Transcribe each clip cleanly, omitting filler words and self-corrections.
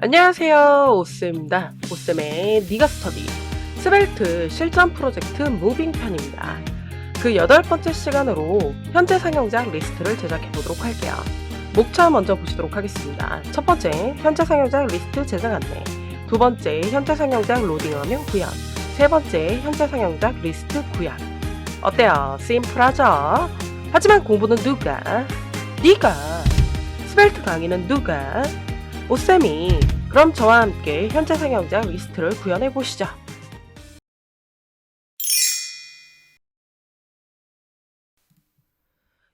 안녕하세요, 오쌤입니다. 오쌤의 니가 스터디 스벨트 실전 프로젝트 무빙 편입니다. 그 8번째 시간으로 현재 상영작 리스트를 제작해 보도록 할게요. 목차 먼저 보시도록 하겠습니다. 첫 번째, 현재 상영작 리스트 제작 안내. 두 번째, 현재 상영작 로딩 화면 구현. 세 번째, 현재 상영작 리스트 구현. 어때요? 심플하죠? 하지만 공부는 누가? 니가. 스벨트 강의는 누가? 오쌤이. 그럼 저와 함께 현재 상영작 리스트를 구현해 보시죠.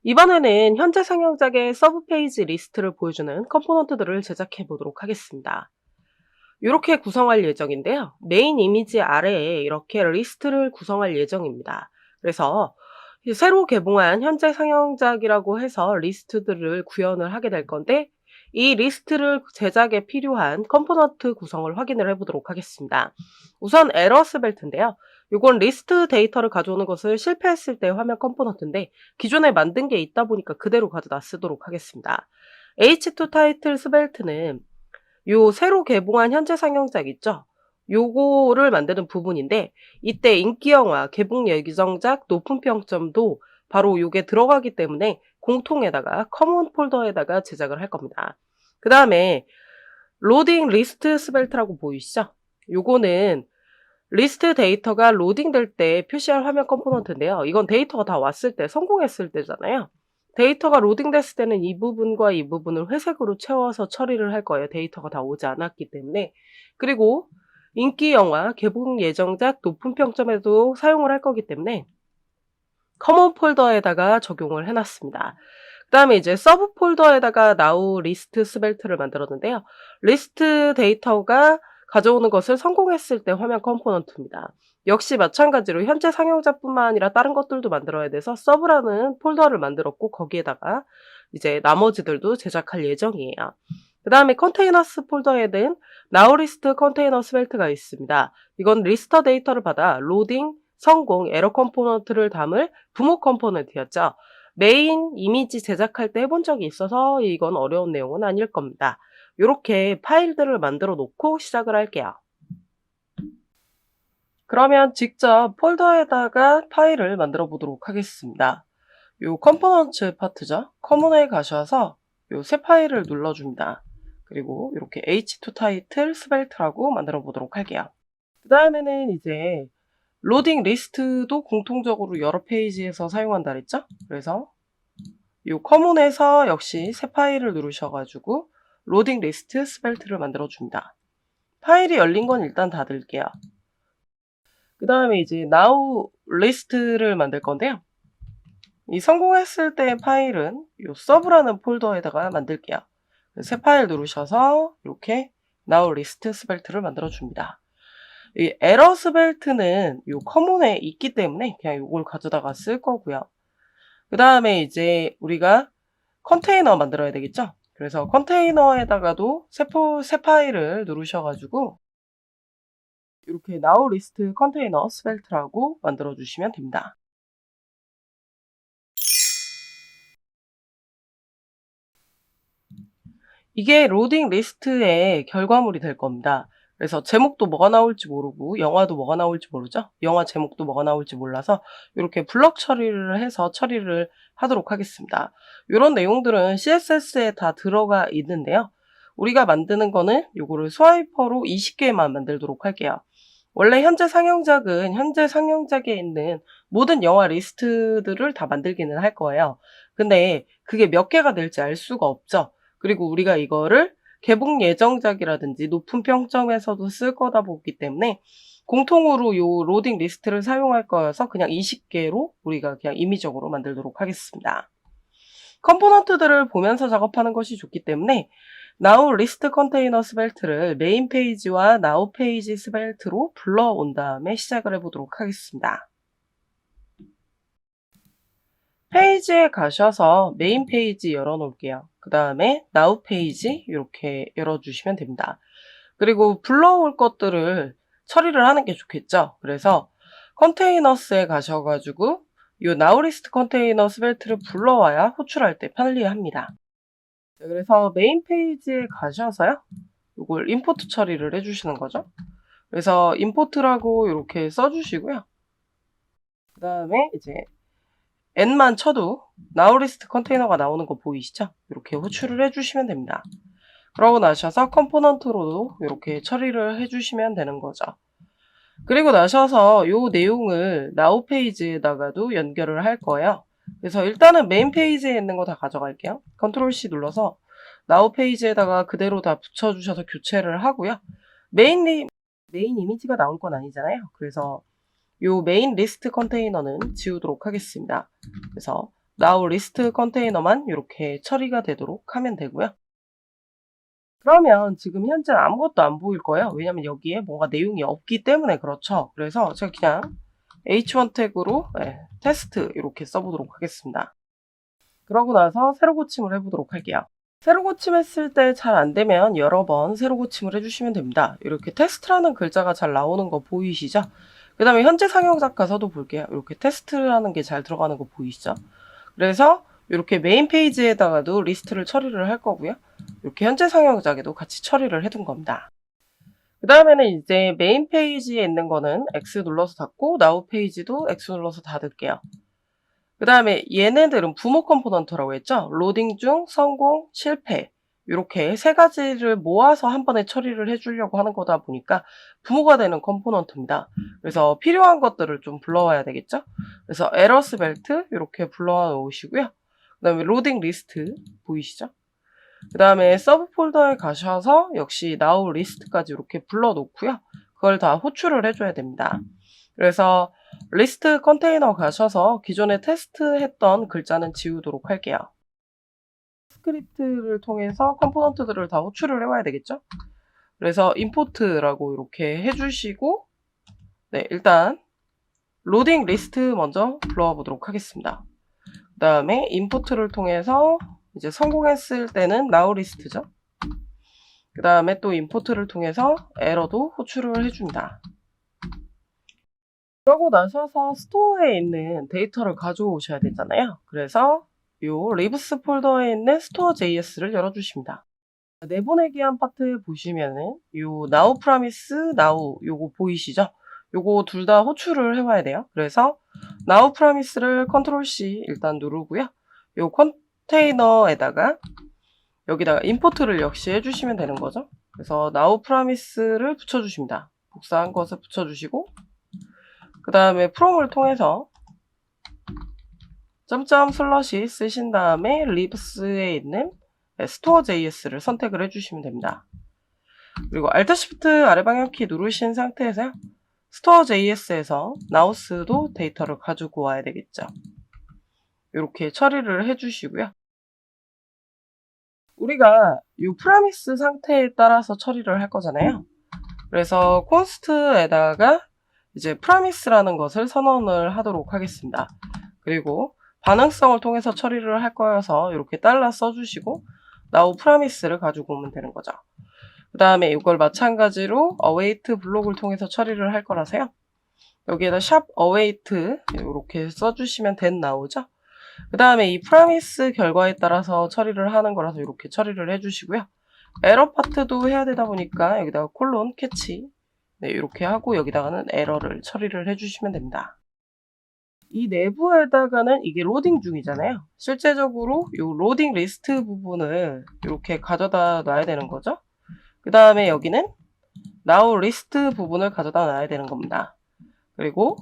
이번에는 현재 상영작의 서브 페이지 리스트를 보여주는 컴포넌트들을 제작해 보도록 하겠습니다. 이렇게 구성할 예정인데요. 메인 이미지 아래에 이렇게 리스트를 구성할 예정입니다. 그래서 새로 개봉한 현재 상영작이라고 해서 리스트들을 구현을 하게 될 건데, 이 리스트를 제작에 필요한 컴포넌트 구성을 확인을 해보도록 하겠습니다. 우선 에러스벨트인데요. 이건 리스트 데이터를 가져오는 것을 실패했을 때 화면 컴포넌트인데, 기존에 만든 게 있다 보니까 그대로 가져다 쓰도록 하겠습니다. H2 타이틀 스벨트는 요 새로 개봉한 현재 상영작 있죠? 요거를 만드는 부분인데, 이때 인기영화, 개봉 예정작 높은 평점도 바로 요게 들어가기 때문에 공통에다가 커먼 폴더에다가 제작을 할 겁니다. 그 다음에 로딩 리스트 스벨트라고 보이시죠? 요거는 리스트 데이터가 로딩될 때 표시할 화면 컴포넌트인데요. 이건 데이터가 다 왔을 때, 성공했을 때잖아요. 데이터가 로딩됐을 때는 이 부분과 이 부분을 회색으로 채워서 처리를 할 거예요. 데이터가 다 오지 않았기 때문에. 그리고 인기 영화, 개봉 예정작 높은 평점에도 사용을 할 거기 때문에 커먼 폴더에다가 적용을 해놨습니다. 그 다음에 이제 서브 폴더에다가 now 리스트 스벨트를 만들었는데요. 리스트 데이터가 가져오는 것을 성공했을 때 화면 컴포넌트입니다. 역시 마찬가지로 현재 상영작뿐만 아니라 다른 것들도 만들어야 돼서 서브라는 폴더를 만들었고, 거기에다가 이제 나머지들도 제작할 예정이에요. 그 다음에 컨테이너스 폴더에는 now 리스트 컨테이너 스벨트가 있습니다. 이건 리스터 데이터를 받아 로딩, 성공, 에러 컴포넌트를 담을 부모 컴포넌트였죠. 메인 이미지 제작할 때 해본 적이 있어서 이건 어려운 내용은 아닐 겁니다. 이렇게 파일들을 만들어 놓고 시작을 할게요. 그러면 직접 폴더에다가 파일을 만들어 보도록 하겠습니다. 요 컴포넌트 파트죠. 커먼에 가셔서 요 새 파일을 눌러줍니다. 그리고 이렇게 H2 타이틀 스벨트라고 만들어 보도록 할게요. 그 다음에는 이제 로딩 리스트도 공통적으로 여러 페이지에서 사용한다 그랬죠? 그래서 이 커먼에서 역시 새 파일을 누르셔가지고 로딩 리스트 스벨트를 만들어줍니다. 파일이 열린 건 일단 닫을게요. 그 다음에 이제 now 리스트를 만들 건데요. 이 성공했을 때 파일은 이 서브라는 폴더에다가 만들게요. 새 파일 누르셔서 이렇게 now 리스트 스벨트를 만들어줍니다. 이 에러 스벨트는 이 커먼에 있기 때문에 그냥 이걸 가져다가 쓸 거고요. 그 다음에 이제 우리가 컨테이너 만들어야 되겠죠? 그래서 컨테이너에다가도 새 파일을 누르셔가지고 이렇게 now 리스트 컨테이너 스벨트라고 만들어 주시면 됩니다. 이게 로딩 리스트의 결과물이 될 겁니다. 그래서 제목도 뭐가 나올지 모르고 영화도 뭐가 나올지 모르죠? 영화 제목도 뭐가 나올지 몰라서 이렇게 블럭 처리를 해서 처리를 하도록 하겠습니다. 이런 내용들은 CSS에 다 들어가 있는데요. 우리가 만드는 거는 이거를 스와이퍼로 20개만 만들도록 할게요. 원래 현재 상영작은 현재 상영작에 있는 모든 영화 리스트들을 다 만들기는 할 거예요. 근데 그게 몇 개가 될지 알 수가 없죠. 그리고 우리가 이거를 개봉 예정작이라든지 높은 평점에서도 쓸 거다 보기 때문에 공통으로 요 로딩 리스트를 사용할 거여서 그냥 20개로 우리가 그냥 임의적으로 만들도록 하겠습니다. 컴포넌트들을 보면서 작업하는 것이 좋기 때문에 now 리스트 컨테이너 스벨트를 메인 페이지와 now 페이지 스벨트로 불러온 다음에 시작을 해보도록 하겠습니다. 페이지에 가셔서 메인 페이지 열어놓을게요. 그 다음에 now 페이지 이렇게 열어주시면 됩니다. 그리고 불러올 것들을 처리를 하는 게 좋겠죠. 그래서 컨테이너스에 가셔가지고 이 now 리스트 컨테이너 스벨트를 불러와야 호출할 때 편리합니다. 그래서 메인 페이지에 가셔서요. 이걸 임포트 처리를 해주시는 거죠. 그래서 임포트라고 이렇게 써주시고요. 그 다음에 이제 n만 쳐도 nowList 컨테이너가 나오는 거 보이시죠? 이렇게 호출을 해주시면 됩니다. 그러고 나셔서 컴포넌트로도 이렇게 처리를 해주시면 되는 거죠. 그리고 나셔서 이 내용을 now 페이지에다가도 연결을 할 거예요. 그래서 일단은 메인 페이지에 있는 거 다 가져갈게요. 컨트롤 C 눌러서 now 페이지에다가 그대로 다 붙여주셔서 교체를 하고요. 메인 이미지가 나올 건 아니잖아요. 그래서 요 메인 리스트 컨테이너는 지우도록 하겠습니다. 그래서 now 리스트 컨테이너만 이렇게 처리가 되도록 하면 되고요. 그러면 지금 현재 아무것도 안 보일 거예요. 왜냐면 여기에 뭔가 내용이 없기 때문에 그렇죠. 그래서 제가 그냥 h1 태그로 테스트 이렇게 써보도록 하겠습니다. 그러고 나서 새로 고침을 해보도록 할게요. 새로 고침했을 때 잘 안되면 여러 번 새로 고침을 해주시면 됩니다. 이렇게 테스트라는 글자가 잘 나오는 거 보이시죠? 그 다음에 현재 상용작 가서도 볼게요. 이렇게 테스트라는 게 잘 들어가는 거 보이시죠? 그래서 이렇게 메인 페이지에다가도 리스트를 처리를 할 거고요. 이렇게 현재 상용작에도 같이 처리를 해둔 겁니다. 그 다음에는 이제 메인 페이지에 있는 거는 X 눌러서 닫고 now 페이지도 X 눌러서 닫을게요. 그 다음에 얘네들은 부모 컴포넌트라고 했죠. 로딩 중, 성공, 실패 이렇게 세 가지를 모아서 한 번에 처리를 해주려고 하는 거다 보니까 부모가 되는 컴포넌트입니다. 그래서 필요한 것들을 좀 불러와야 되겠죠. 그래서 에러스 벨트 이렇게 불러와 놓으시고요. 그 다음에 로딩 리스트 보이시죠? 그 다음에 서브 폴더에 가셔서 역시 now 리스트까지 이렇게 불러 놓고요. 그걸 다 호출을 해줘야 됩니다. 그래서 리스트 컨테이너 가셔서 기존에 테스트했던 글자는 지우도록 할게요. 스크립트를 통해서 컴포넌트들을 다 호출을 해와야 되겠죠? 그래서 임포트라고 이렇게 해주시고 네, 일단 로딩 리스트 먼저 불러와 보도록 하겠습니다. 그 다음에 임포트를 통해서 이제 성공했을 때는 now 리스트죠. 그 다음에 또 임포트를 통해서 에러도 호출을 해줍니다. 그러고 나셔서 스토어에 있는 데이터를 가져오셔야 되잖아요. 그래서 요 리브스 폴더에 있는 store.js를 열어주십니다. 내보내기한 파트 보시면은 요 now promise, now 요거 보이시죠? 요거 둘 다 호출을 해와야 돼요. 그래서 now promise를 컨트롤 C 일단 누르고요. 요 컨테이너에다가 여기다가 임포트를 역시 해주시면 되는 거죠. 그래서 now promise를 붙여주십니다. 복사한 것을 붙여주시고 그 다음에 from을 통해서 점점 슬러시 쓰신 다음에 libs에 있는 store.js를 선택을 해주시면 됩니다. 그리고 Alt Shift 아래 방향키 누르신 상태에서요. store.js에서 nows도 데이터를 가지고 와야 되겠죠. 이렇게 처리를 해주시고요. 우리가 이 프라미스 상태에 따라서 처리를 할 거잖아요. 그래서 const에다가 이제 프라미스라는 것을 선언을 하도록 하겠습니다. 그리고 반응성을 통해서 처리를 할 거여서 이렇게 달러 써주시고 now promise를 가지고 오면 되는 거죠. 그 다음에 이걸 마찬가지로 await 블록을 통해서 처리를 할 거라서요. 여기에다 샵 await 이렇게 써주시면 then 나오죠. 그 다음에 이 promise 결과에 따라서 처리를 하는 거라서 이렇게 처리를 해주시고요. 에러 파트도 해야 되다 보니까 여기다가 콜론 캐치 네, 이렇게 하고 여기다가는 에러를 처리를 해주시면 됩니다. 이 내부에다가는 이게 로딩 중이잖아요. 실제적으로 이 로딩 리스트 부분을 이렇게 가져다 놔야 되는 거죠. 그 다음에 여기는 now 리스트 부분을 가져다 놔야 되는 겁니다. 그리고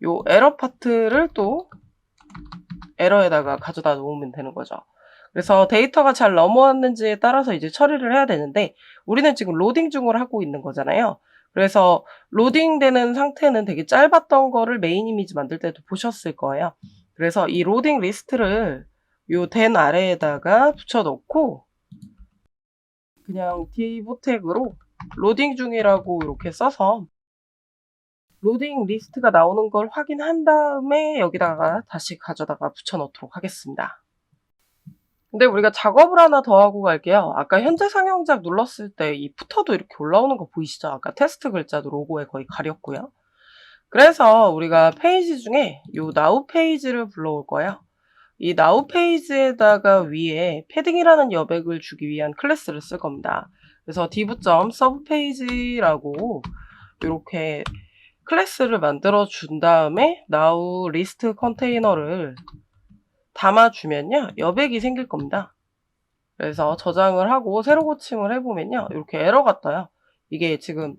이 에러 파트를 또 에러에다가 가져다 놓으면 되는 거죠. 그래서 데이터가 잘 넘어왔는지에 따라서 이제 처리를 해야 되는데 우리는 지금 로딩 중을 하고 있는 거잖아요. 그래서 로딩되는 상태는 되게 짧았던 거를 메인 이미지 만들 때도 보셨을 거예요. 그래서 이 로딩 리스트를 요 then 아래에다가 붙여놓고 그냥 div 태그로 로딩 중이라고 이렇게 써서 로딩 리스트가 나오는 걸 확인한 다음에 여기다가 다시 가져다가 붙여놓도록 하겠습니다. 근데 우리가 작업을 하나 더 하고 갈게요. 아까 현재 상용작 눌렀을 때 이 푸터도 이렇게 올라오는 거 보이시죠? 아까 테스트 글자도 로고에 거의 가렸고요. 그래서 우리가 페이지 중에 이 now 페이지를 불러올 거예요. 이 now 페이지에다가 위에 패딩이라는 여백을 주기 위한 클래스를 쓸 겁니다. 그래서 div.subpage라고 이렇게 클래스를 만들어 준 다음에 now list 컨테이너를 담아주면요, 여백이 생길 겁니다. 그래서 저장을 하고 새로 고침을 해보면요, 이렇게 에러가 떠요. 이게 지금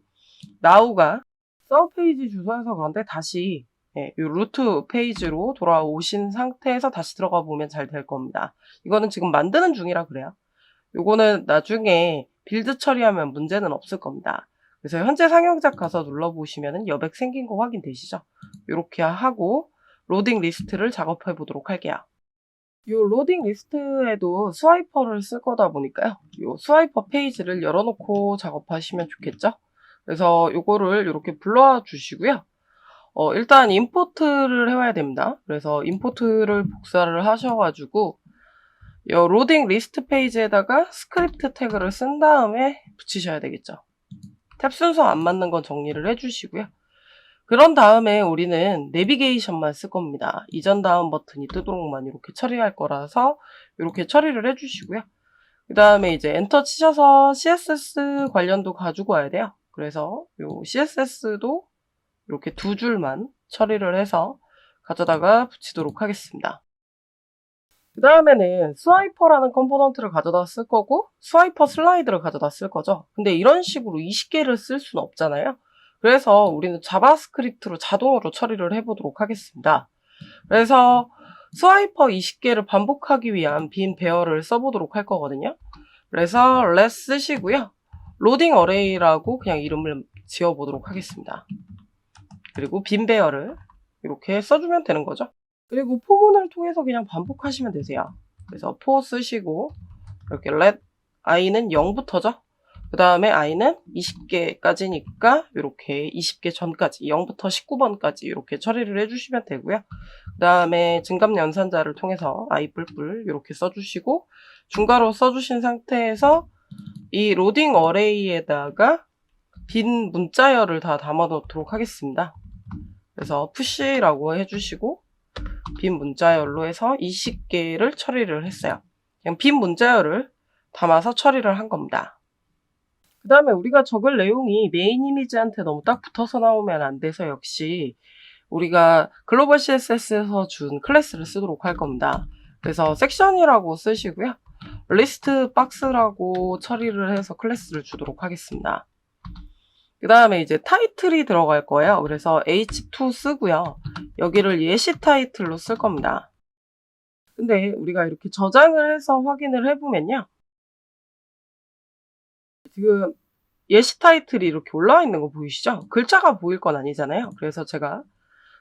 now가 서브 페이지 주소여서 그런데 다시 이 루트 페이지로 돌아오신 상태에서 다시 들어가 보면 잘 될 겁니다. 이거는 지금 만드는 중이라 그래요. 요거는 나중에 빌드 처리하면 문제는 없을 겁니다. 그래서 현재 상용작 가서 눌러보시면 여백 생긴 거 확인되시죠? 이렇게 하고 로딩 리스트를 작업해 보도록 할게요. 이 로딩 리스트에도 스와이퍼를 쓸 거다 보니까요, 이 스와이퍼 페이지를 열어놓고 작업하시면 좋겠죠? 그래서 요거를 이렇게 불러와 주시고요. 일단 임포트를 해와야 됩니다. 그래서 임포트를 복사를 하셔가지고 이 로딩 리스트 페이지에다가 스크립트 태그를 쓴 다음에 붙이셔야 되겠죠. 탭 순서 안 맞는 건 정리를 해주시고요. 그런 다음에 우리는 내비게이션만 쓸 겁니다. 이전 다음 버튼이 뜨도록만 이렇게 처리할 거라서 이렇게 처리를 해주시고요. 그 다음에 이제 엔터 치셔서 CSS 관련도 가지고 와야 돼요. 그래서 요 CSS도 이렇게 두 줄만 처리를 해서 가져다가 붙이도록 하겠습니다. 그 다음에는 스와이퍼라는 컴포넌트를 가져다 쓸 거고 스와이퍼 슬라이드를 가져다 쓸 거죠. 근데 이런 식으로 20개를 쓸 수는 없잖아요. 그래서 우리는 자바스크립트로 자동으로 처리를 해보도록 하겠습니다. 그래서 스와이퍼 20개를 반복하기 위한 빈 배열을 써보도록 할 거거든요. 그래서 let 쓰시고요. 로딩 어레이라고 그냥 이름을 지어보도록 하겠습니다. 그리고 빈 배열을 이렇게 써주면 되는 거죠. 그리고 포문을 통해서 그냥 반복하시면 되세요. 그래서 for 쓰시고 이렇게 let i는 0부터죠. 그 다음에 i는 20개까지니까 이렇게 20개 전까지 0부터 19번까지 이렇게 처리를 해주시면 되고요. 그 다음에 증감 연산자를 통해서 i 뿔뿔 이렇게 써주시고 중괄호 써주신 상태에서 이 로딩 어레이에다가 빈 문자열을 다 담아 놓도록 하겠습니다. 그래서 push라고 해주시고 빈 문자열로 해서 20개를 처리를 했어요. 그냥 빈 문자열을 담아서 처리를 한 겁니다. 그 다음에 우리가 적을 내용이 메인 이미지한테 너무 딱 붙어서 나오면 안 돼서 역시 우리가 글로벌 CSS에서 준 클래스를 쓰도록 할 겁니다. 그래서 섹션이라고 쓰시고요. 리스트 박스라고 처리를 해서 클래스를 주도록 하겠습니다. 그 다음에 이제 타이틀이 들어갈 거예요. 그래서 h2 쓰고요. 여기를 예시 타이틀로 쓸 겁니다. 근데 우리가 이렇게 저장을 해서 확인을 해보면요. 지금 예시 타이틀이 이렇게 올라와 있는 거 보이시죠? 글자가 보일 건 아니잖아요. 그래서 제가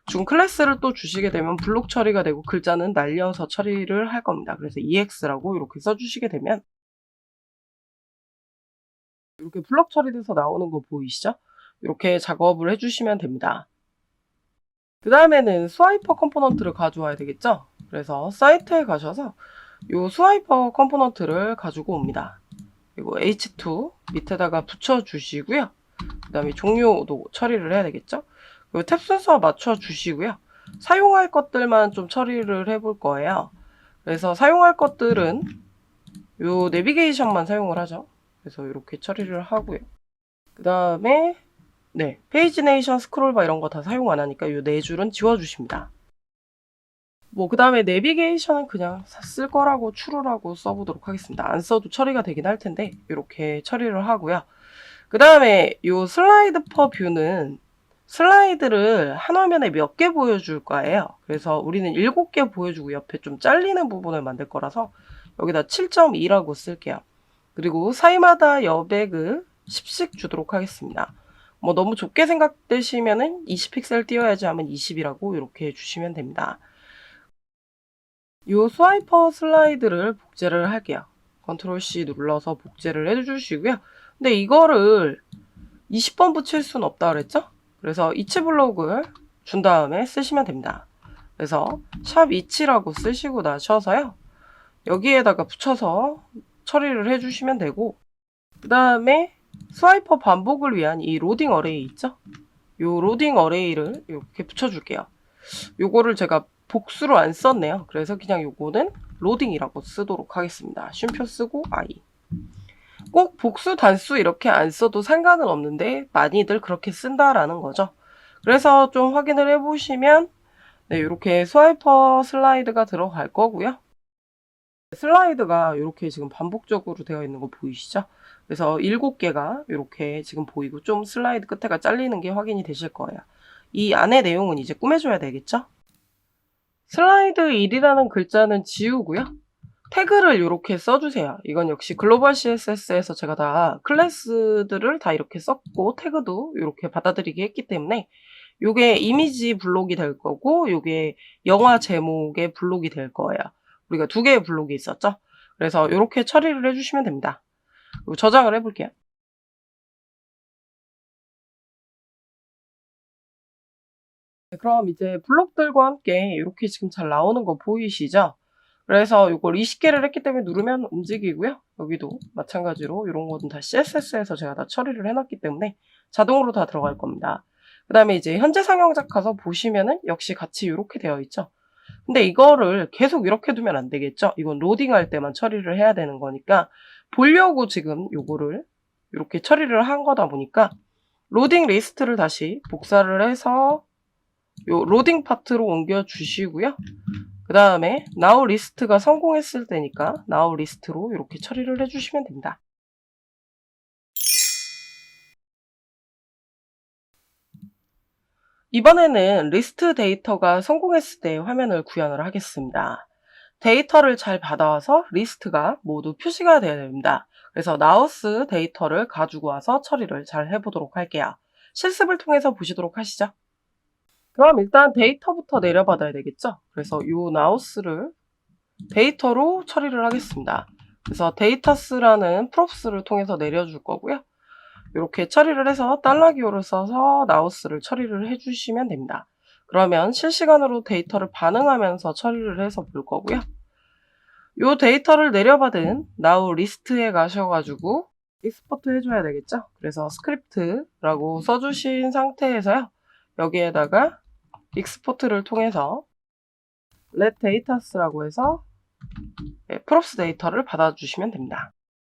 준 클래스를 또 주시게 되면 블록 처리가 되고 글자는 날려서 처리를 할 겁니다. 그래서 ex라고 이렇게 써주시게 되면 이렇게 블록 처리돼서 나오는 거 보이시죠? 이렇게 작업을 해주시면 됩니다. 그 다음에는 스와이퍼 컴포넌트를 가져와야 되겠죠? 그래서 사이트에 가셔서 이 스와이퍼 컴포넌트를 가지고 옵니다. 그리고 h2 밑에다가 붙여주시고요. 그 다음에 종료도 처리를 해야 되겠죠? 그리고 탭 순서 맞춰주시고요. 사용할 것들만 좀 처리를 해볼 거예요. 그래서 사용할 것들은 요 내비게이션만 사용을 하죠. 그래서 이렇게 처리를 하고요. 그 다음에 페이지네이션, 스크롤바 이런 거 다 사용 안 하니까 요 네 줄은 지워주십니다. 그 다음에 내비게이션은 그냥 쓸 거라고 추루라고 써보도록 하겠습니다. 안 써도 처리가 되긴 할 텐데 이렇게 처리를 하고요. 그 다음에 요 슬라이드 퍼 뷰는 슬라이드를 한 화면에 몇 개 보여줄 거예요. 그래서 우리는 7개 보여주고 옆에 좀 잘리는 부분을 만들 거라서 여기다 7.2라고 쓸게요. 그리고 사이마다 여백을 10씩 주도록 하겠습니다. 너무 좁게 생각되시면은 20픽셀 띄워야지 하면 20이라고 이렇게 해주시면 됩니다. 이 스와이퍼 슬라이드를 복제를 할게요. 컨트롤 C 눌러서 복제를 해주시고요. 근데 이거를 20번 붙일 수는 없다 그랬죠? 그래서 이치 블록을 준 다음에 쓰시면 됩니다. 그래서 샵 이치라고 쓰시고 나셔서요. 여기에다가 붙여서 처리를 해주시면 되고 그 다음에 스와이퍼 반복을 위한 이 로딩 어레이 있죠? 이 로딩 어레이를 이렇게 붙여줄게요. 요거를 제가 복수로 안 썼네요. 그래서 그냥 요거는 로딩이라고 쓰도록 하겠습니다. 쉼표 쓰고 i. 꼭 복수, 단수 이렇게 안 써도 상관은 없는데 많이들 그렇게 쓴다라는 거죠. 그래서 좀 확인을 해보시면 네, 이렇게 스와이퍼 슬라이드가 들어갈 거고요. 슬라이드가 이렇게 지금 반복적으로 되어 있는 거 보이시죠? 그래서 7개가 이렇게 지금 보이고 좀 슬라이드 끝에가 잘리는 게 확인이 되실 거예요. 이 안에 내용은 이제 꾸며줘야 되겠죠? 슬라이드 1이라는 글자는 지우고요. 태그를 이렇게 써주세요. 이건 역시 글로벌 CSS에서 제가 다 클래스들을 다 이렇게 썼고 태그도 이렇게 받아들이게 했기 때문에 요게 이미지 블록이 될 거고 요게 영화 제목의 블록이 될 거예요. 우리가 2개의 블록이 있었죠. 그래서 이렇게 처리를 해주시면 됩니다. 그리고 저장을 해볼게요. 네, 그럼 이제 블록들과 함께 이렇게 지금 잘 나오는 거 보이시죠? 그래서 이걸 20개를 했기 때문에 누르면 움직이고요. 여기도 마찬가지로 이런 거는 다 CSS에서 제가 다 처리를 해놨기 때문에 자동으로 다 들어갈 겁니다. 그 다음에 이제 현재 상영작 가서 보시면은 역시 같이 이렇게 되어 있죠. 근데 이거를 계속 이렇게 두면 안 되겠죠? 이건 로딩할 때만 처리를 해야 되는 거니까 보려고 지금 요거를 이렇게 처리를 한 거다 보니까 로딩 리스트를 다시 복사를 해서 요 로딩 파트로 옮겨 주시고요. 그 다음에 now 리스트가 성공했을 때니까 now 리스트로 이렇게 처리를 해주시면 됩니다. 이번에는 리스트 데이터가 성공했을 때 화면을 구현을 하겠습니다. 데이터를 잘 받아와서 리스트가 모두 표시가 되어야 됩니다. 그래서 나우스 데이터를 가지고 와서 처리를 잘 해보도록 할게요. 실습을 통해서 보시도록 하시죠. 그럼 일단 데이터부터 내려받아야 되겠죠? 그래서 이 나우스를 데이터로 처리를 하겠습니다. 그래서 데이터스라는 프롭스를 통해서 내려줄 거고요. 이렇게 처리를 해서 $기호를 써서 나우스를 처리를 해주시면 됩니다. 그러면 실시간으로 데이터를 반응하면서 처리를 해서 볼 거고요. 이 데이터를 내려받은 now 리스트에 가셔가지고 익스포트 해줘야 되겠죠? 그래서 스크립트라고 써주신 상태에서요. 여기에다가 익스포트를 통해서 let datas라고 해서 프롭스 데이터를 받아주시면 됩니다.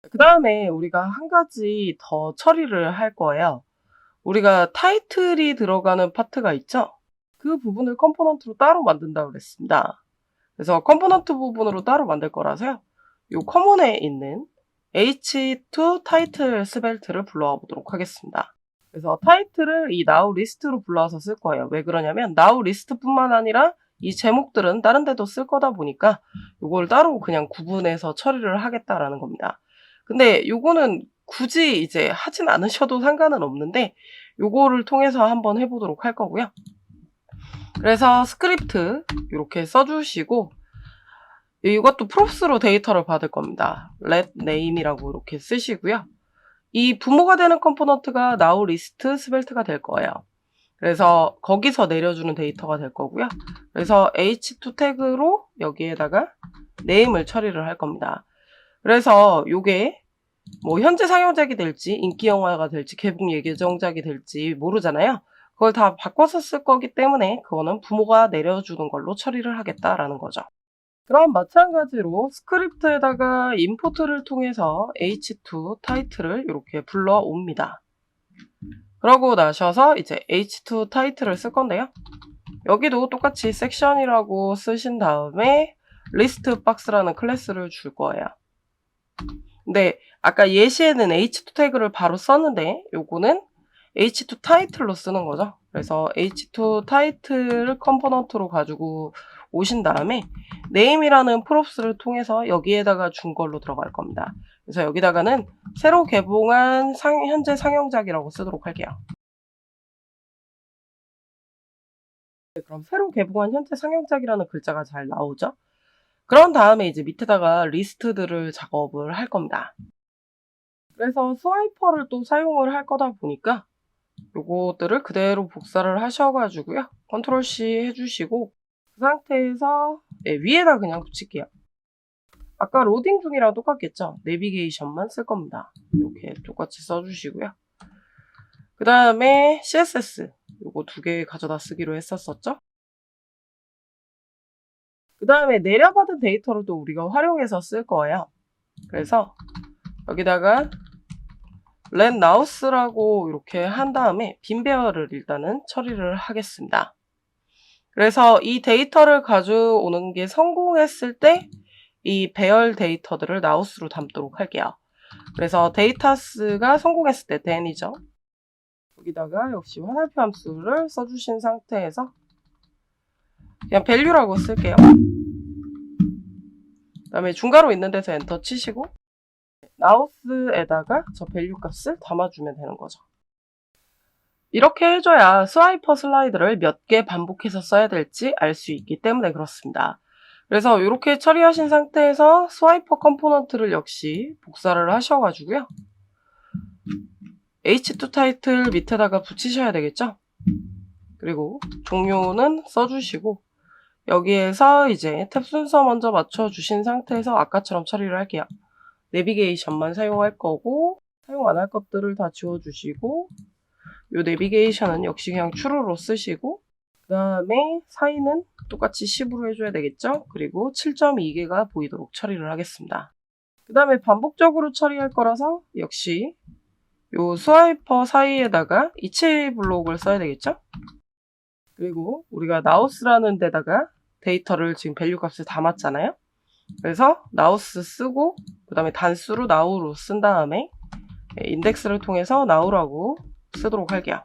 그 다음에 우리가 한 가지 더 처리를 할 거예요. 우리가 타이틀이 들어가는 파트가 있죠? 그 부분을 컴포넌트로 따로 만든다고 그랬습니다. 그래서 컴포넌트 부분으로 따로 만들 거라서요. 이 커먼에 있는 h2 타이틀 스벨트를 불러와 보도록 하겠습니다. 그래서 타이틀을 이 now 리스트로 불러와서 쓸 거예요. 왜 그러냐면 now 리스트뿐만 아니라 이 제목들은 다른 데도 쓸 거다 보니까 이걸 따로 그냥 구분해서 처리를 하겠다라는 겁니다. 근데 요거는 굳이 이제 하진 않으셔도 상관은 없는데 요거를 통해서 한번 해보도록 할 거고요. 그래서 스크립트 이렇게 써주시고 이것도 프롭스로 데이터를 받을 겁니다. let name이라고 이렇게 쓰시고요. 이 부모가 되는 컴포넌트가 now list 스벨트가 될 거예요. 그래서 거기서 내려주는 데이터가 될 거고요. 그래서 h2 태그로 여기에다가 name을 처리를 할 겁니다. 그래서 요게 뭐 현재 상영작이 될지 인기 영화가 될지 개봉 예정작이 될지 모르잖아요. 그걸 다 바꿔서 쓸 거기 때문에 그거는 부모가 내려주는 걸로 처리를 하겠다라는 거죠. 그럼 마찬가지로 스크립트에다가 임포트를 통해서 h2 타이틀을 이렇게 불러옵니다. 그러고 나셔서 이제 h2 타이틀을 쓸 건데요. 여기도 똑같이 섹션이라고 쓰신 다음에 리스트 박스라는 클래스를 줄 거예요. 근데 아까 예시에는 h2 태그를 바로 썼는데 요거는 h2 타이틀로 쓰는 거죠. 그래서 h2 타이틀 컴포넌트로 가지고 오신 다음에 name이라는 프롭스를 통해서 여기에다가 준 걸로 들어갈 겁니다. 그래서 여기다가는 새로 개봉한 현재 상영작이라고 쓰도록 할게요. 네, 그럼 새로 개봉한 현재 상영작이라는 글자가 잘 나오죠? 그런 다음에 이제 밑에다가 리스트들을 작업을 할 겁니다. 그래서 스와이퍼를 또 사용을 할 거다 보니까 요것들을 그대로 복사를 하셔가지고요. 컨트롤 C 해주시고 그 상태에서 위에다 그냥 붙일게요. 아까 로딩 중이랑 똑같겠죠? 내비게이션만 쓸 겁니다. 이렇게 똑같이 써주시고요. 그 다음에 CSS 요거 2개 가져다 쓰기로 했었죠? 그 다음에 내려받은 데이터를 또 우리가 활용해서 쓸 거예요. 그래서 여기다가 let nows라고 이렇게 한 다음에 빈 배열을 일단은 처리를 하겠습니다. 그래서 이 데이터를 가져오는 게 성공했을 때 이 배열 데이터들을 nows로 담도록 할게요. 그래서 데이터스가 성공했을 때 then이죠. 여기다가 역시 화살표 함수를 써주신 상태에서 그냥 value라고 쓸게요. 그 다음에 중괄호 있는 데서 엔터 치시고 nows에다가 저 value 값을 담아주면 되는 거죠. 이렇게 해줘야 스와이퍼 슬라이드를 몇 개 반복해서 써야 될지 알 수 있기 때문에 그렇습니다. 그래서 이렇게 처리하신 상태에서 스와이퍼 컴포넌트를 역시 복사를 하셔가지고요. H2 타이틀 밑에다가 붙이셔야 되겠죠? 그리고 종료는 써주시고 여기에서 이제 탭 순서 먼저 맞춰주신 상태에서 아까처럼 처리를 할게요. 내비게이션만 사용할 거고 사용 안 할 것들을 다 지워주시고 요 내비게이션은 역시 그냥 true로 쓰시고 그 다음에 사이는 똑같이 10으로 해줘야 되겠죠? 그리고 7.2개가 보이도록 처리를 하겠습니다. 그 다음에 반복적으로 처리할 거라서 역시 요 스와이퍼 사이에다가 이체 블록을 써야 되겠죠? 그리고 우리가 nows라는 데다가 데이터를 지금 밸류 값을 담았잖아요. 그래서 nows 쓰고 그 다음에 단수로 now로 쓴 다음에 인덱스를 통해서 now라고 쓰도록 할게요.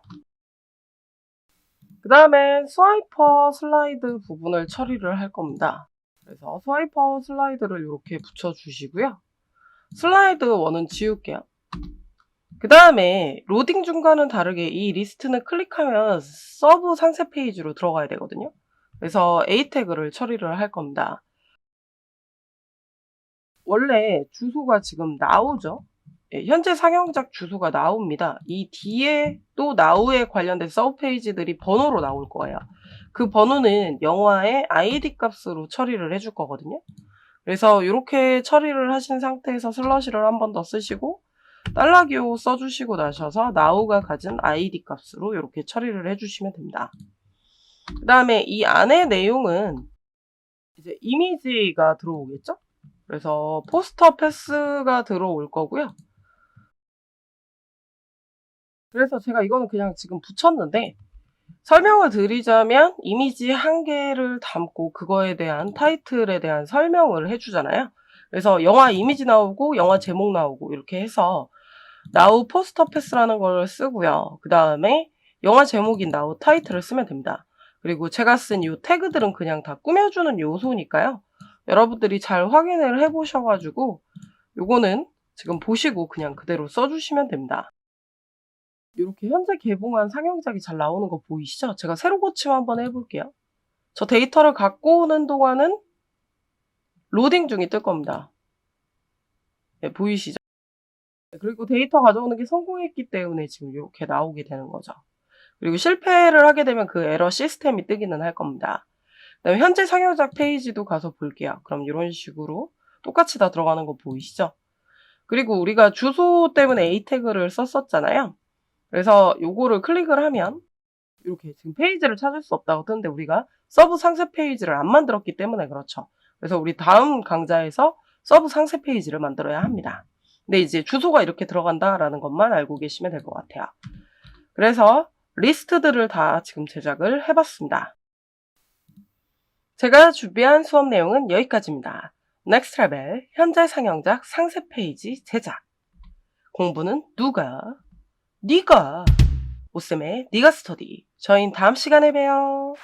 그 다음에 스와이퍼 슬라이드 부분을 처리를 할 겁니다. 그래서 스와이퍼 슬라이드를 이렇게 붙여주시고요. 슬라이드 1은 지울게요. 그 다음에 로딩 중과는 다르게 이 리스트는 클릭하면 서브 상세 페이지로 들어가야 되거든요. 그래서 A 태그를 처리를 할 겁니다. 원래 주소가 지금 now죠. 예, 현재 상영작 주소가 now입니다. 이 뒤에 또 now에 관련된 서브 페이지들이 번호로 나올 거예요. 그 번호는 영화의 ID 값으로 처리를 해줄 거거든요. 그래서 이렇게 처리를 하신 상태에서 슬러시를 한 번 더 쓰시고 달러기호 써주시고 나셔서 now가 가진 ID 값으로 이렇게 처리를 해주시면 됩니다. 그 다음에 이 안의 내용은 이제 이미지가 들어오겠죠? 그래서 포스터 패스가 들어올 거고요. 그래서 제가 이거는 그냥 지금 붙였는데 설명을 드리자면 이미지 한 개를 담고 그거에 대한 타이틀에 대한 설명을 해주잖아요. 그래서 영화 이미지 나오고 영화 제목 나오고 이렇게 해서 now 포스터 패스라는 걸 쓰고요. 그 다음에 영화 제목인 now 타이틀을 쓰면 됩니다. 그리고 제가 쓴 이 태그들은 그냥 다 꾸며주는 요소니까요. 여러분들이 잘 확인을 해보셔가지고 요거는 지금 보시고 그냥 그대로 써주시면 됩니다. 이렇게 현재 개봉한 상영작이 잘 나오는 거 보이시죠? 제가 새로 고침 한번 해볼게요. 저 데이터를 갖고 오는 동안은 로딩 중이 뜰 겁니다. 네, 보이시죠? 그리고 데이터 가져오는 게 성공했기 때문에 지금 이렇게 나오게 되는 거죠. 그리고 실패를 하게 되면 그 에러 시스템이 뜨기는 할 겁니다. 그다음에 현재 상영작 페이지도 가서 볼게요. 그럼 이런 식으로 똑같이 다 들어가는 거 보이시죠? 그리고 우리가 주소 때문에 A 태그를 썼었잖아요. 그래서 요거를 클릭을 하면 이렇게 지금 페이지를 찾을 수 없다고 뜨는데 우리가 서브 상세 페이지를 안 만들었기 때문에 그렇죠. 그래서 우리 다음 강좌에서 서브 상세 페이지를 만들어야 합니다. 근데 이제 주소가 이렇게 들어간다라는 것만 알고 계시면 될 것 같아요. 그래서 리스트들을 다 지금 제작을 해봤습니다. 제가 준비한 수업 내용은 여기까지입니다. 넥스트 레벨 현재 상영작 상세 페이지 제작. 공부는 누가? 네가. 오쌤의 네가 스터디. 저희는 다음 시간에 봬요.